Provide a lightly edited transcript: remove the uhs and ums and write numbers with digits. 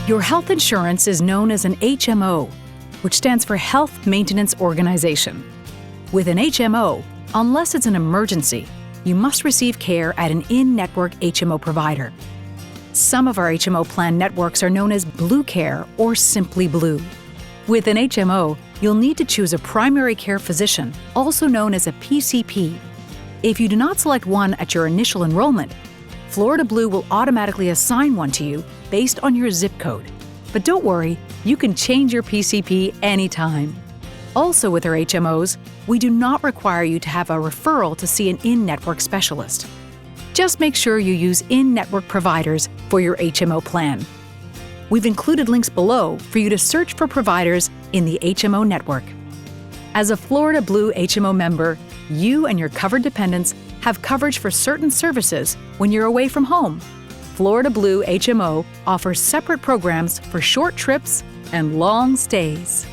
Your health insurance is known as an HMO, which stands for Health Maintenance Organization. With an HMO, unless it's an emergency, you must receive care at an in-network HMO provider. Some of our HMO plan networks are known as Blue Care or simply Blue. With an HMO, you'll need to choose a primary care physician, also known as a PCP. If you do not select one at your initial enrollment, Florida Blue will automatically assign one to you based on your zip code. But don't worry, you can change your PCP anytime. Also with our HMOs, we do not require you to have a referral to see an in-network specialist. Just make sure you use in-network providers for your HMO plan. We've included links below for you to search for providers in the HMO network. As a Florida Blue HMO member, you and your covered dependents have coverage for certain services when you're away from home. Florida Blue HMO offers separate programs for short trips and long stays.